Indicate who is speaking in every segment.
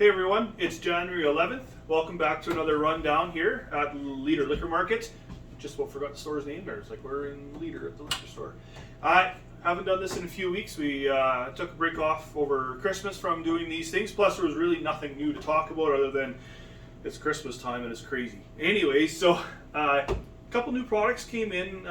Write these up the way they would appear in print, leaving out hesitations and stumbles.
Speaker 1: Hey everyone, it's January 11th. Welcome back to another rundown here at Leader Liquor Market. Just about forgot the store's name there. It's like we're in Leader at the liquor store. I haven't done this in a few weeks. We took a break off over Christmas from doing these things. Plus there was really nothing new to talk about other than it's Christmas time and it's crazy. Anyways, so a couple new products came in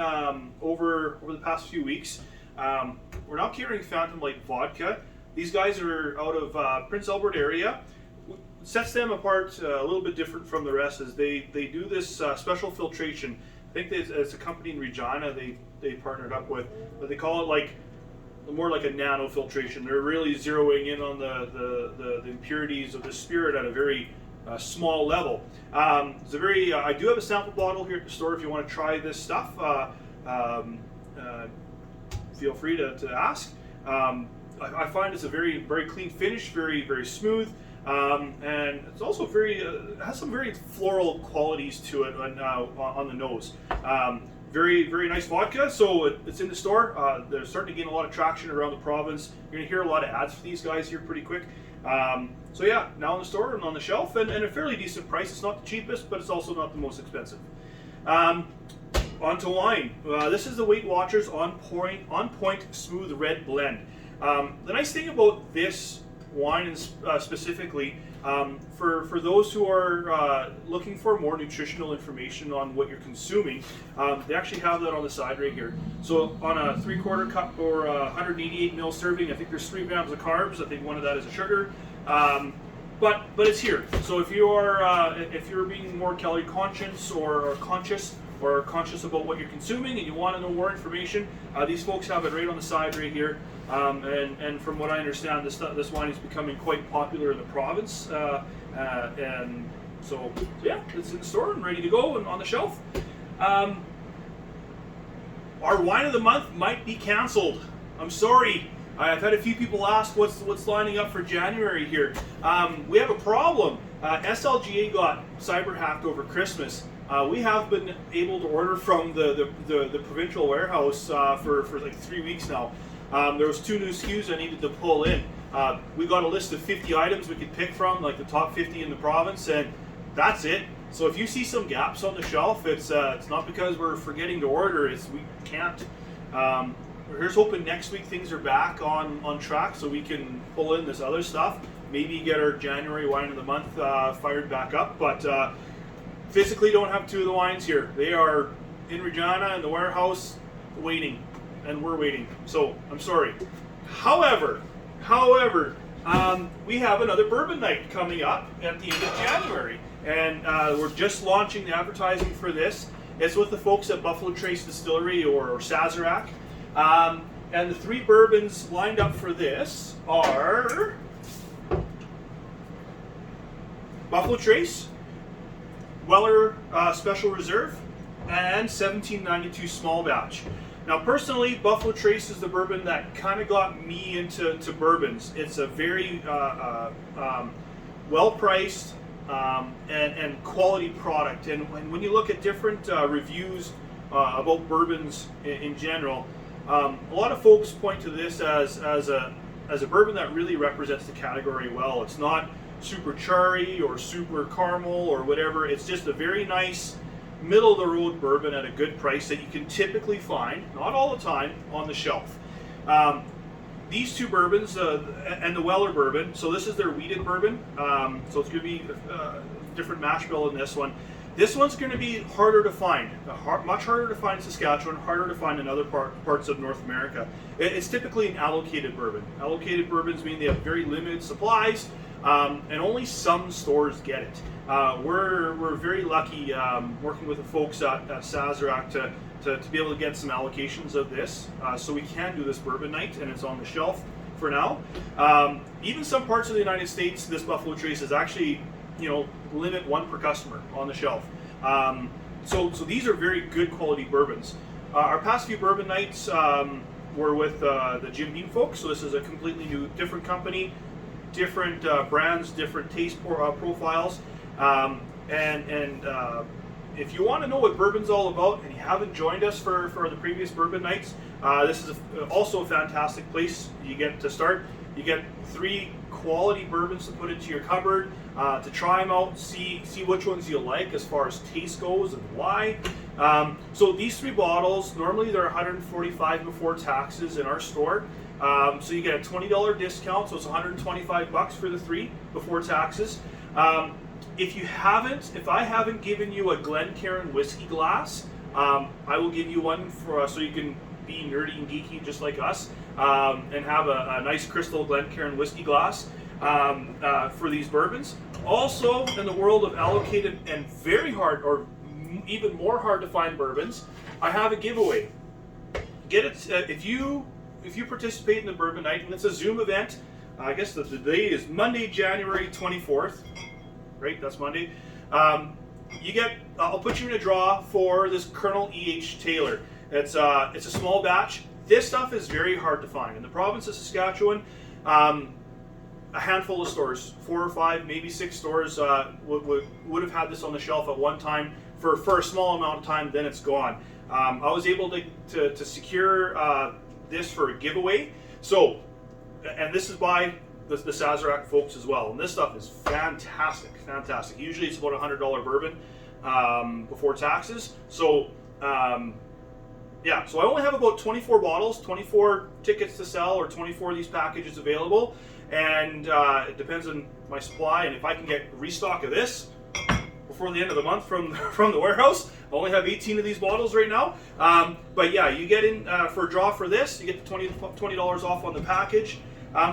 Speaker 1: over the past few weeks. We're now carrying Phantom Light Vodka. These guys are out of Prince Albert area. What sets them apart a little bit different from the rest is they do this special filtration. I think it's a company in Regina they partnered up with, but they call it like more like a nano filtration. They're really zeroing in on the impurities of the spirit at a very small level. It's a very I do have a sample bottle here at the store if you want to try this stuff. Feel free to ask. I find it's a very clean finish, very smooth, and it's also has some very floral qualities to it on the nose. Very nice vodka. So it's in the store. They're starting to gain a lot of traction around the province. You're gonna hear a lot of ads for these guys here pretty quick. So yeah, now in the store and on the shelf, and a fairly decent price. It's not the cheapest, but it's also not the most expensive. On to wine. This is the Weight Watchers On Point Smooth Red Blend. The nice thing about this wine specifically, for those who are looking for more nutritional information on what you're consuming, they actually have that on the side right here. So on a 3/4 cup or 188 ml serving, I think there's 3 grams of carbs. I think one of that is a sugar. But it's here. So if you're being more calorie conscious or conscious about what you're consuming and you want to know more information, these folks have it right on the side right here. And from what I understand, this wine is becoming quite popular in the province. And so yeah, it's in the store and ready to go and on the shelf. Our wine of the month might be canceled. I'm sorry. I've had a few people ask what's lining up for January here. We have a problem. SLGA got cyber hacked over Christmas. We have been able to order from the provincial warehouse for like 3 weeks now. There was 2 new SKUs I needed to pull in. We got a list of 50 items we could pick from, like the top 50 in the province, and that's it. So if you see some gaps on the shelf, it's not because we're forgetting to order. It's we can't. Here's hoping next week things are back on track so we can pull in this other stuff. Maybe get our January wine of the month fired back up, but physically don't have 2 of the wines here. They are in Regina in the warehouse waiting, and we're waiting. So I'm sorry. However, we have another bourbon night coming up at the end of January, and we're just launching the advertising for this. It's with the folks at Buffalo Trace Distillery or Sazerac. And the 3 bourbons lined up for this are Buffalo Trace, Weller Special Reserve, and 1792 Small Batch. Now personally, Buffalo Trace is the bourbon that kind of got me into bourbons. It's a very well-priced and quality product. And when you look at different reviews about bourbons in general, a lot of folks point to this as a bourbon that really represents the category well. It's not super cherry or super caramel or whatever. It's just a very nice middle of the road bourbon at a good price that you can typically find, not all the time, on the shelf. These 2 bourbons and the Weller bourbon, so this is their wheated bourbon, so it's going to be a different mash bill in this one. This one's going to be harder to find, much harder to find in Saskatchewan, harder to find in other parts of North America. It's typically an allocated bourbon. Allocated bourbons mean they have very limited supplies, and only some stores get it. We're very lucky working with the folks at Sazerac to be able to get some allocations of this, so we can do this bourbon night, and it's on the shelf for now. Even some parts of the United States, this Buffalo Trace is actually, limit 1 per customer on the shelf. So these are very good quality bourbons. Our past few bourbon nights were with the Jim Beam folks, so this is a completely new, different company, different brands, different taste profiles, and if you want to know what bourbon's all about and you haven't joined us for the previous bourbon nights, this is also a fantastic place. You get to start. You get 3 quality bourbons to put into your cupboard, to try them out, see which ones you like as far as taste goes and why. So these 3 bottles, normally they're $145 before taxes in our store. So you get a $20 discount, so it's $125 for the 3 before taxes. If I haven't given you a Glencairn whiskey glass, I will give you one so you can be nerdy and geeky just like us, and have a nice crystal Glencairn whiskey glass for these bourbons. Also, in the world of allocated and very hard, or even more hard to find bourbons, I have a giveaway. Get it if you participate in the Bourbon Night, and it's a Zoom event. I guess the day is Monday, January 24th. Right, that's Monday. I'll put you in a draw for this Colonel E.H. Taylor. It's a small batch. This stuff is very hard to find in the province of Saskatchewan. A handful of stores, 4 or 5, maybe 6 stores would have had this on the shelf at one time for a small amount of time. Then it's gone. I was able to secure this for a giveaway. So, and this is by the Sazerac folks as well. And this stuff is fantastic, fantastic. Usually it's about $100 bourbon before taxes. So, yeah, so I only have about 24 bottles, 24 tickets to sell, or 24 of these packages available. And it depends on my supply, and if I can get restock of this before the end of the month from the warehouse. I only have 18 of these bottles right now. But yeah, you get in for a draw for this. You get the $20 off on the package.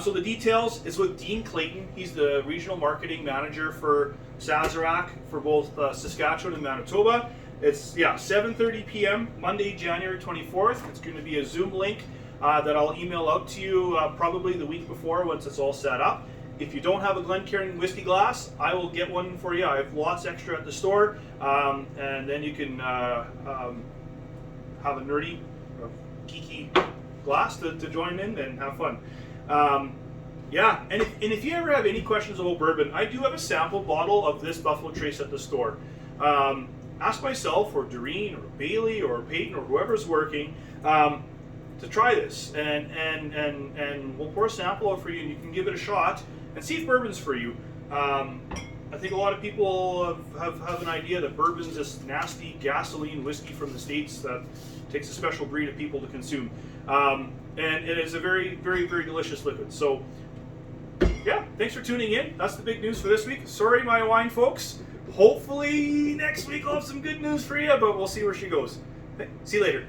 Speaker 1: So the details is with Dean Clayton. He's the regional marketing manager for Sazerac for both Saskatchewan and Manitoba. It's 7:30 p.m. Monday, January 24th. It's going to be a Zoom link that I'll email out to you probably the week before once it's all set up. If you don't have a Glencairn whiskey glass, I will get one for you. I have lots extra at the store, and then you can have a nerdy, geeky glass to join in and have fun. Yeah, and if you ever have any questions about bourbon, I do have a sample bottle of this Buffalo Trace at the store. Ask myself or Doreen or Bailey or Peyton or whoever's working to try this, and we'll pour a sample out for you, and you can give it a shot and see if bourbon's for you. I think a lot of people have an idea that bourbon's this nasty gasoline whiskey from the States that takes a special breed of people to consume. And it is a very, very, very delicious liquid. So, yeah, thanks for tuning in. That's the big news for this week. Sorry, my wine folks. Hopefully next week I'll have some good news for you, but we'll see where she goes. See you later.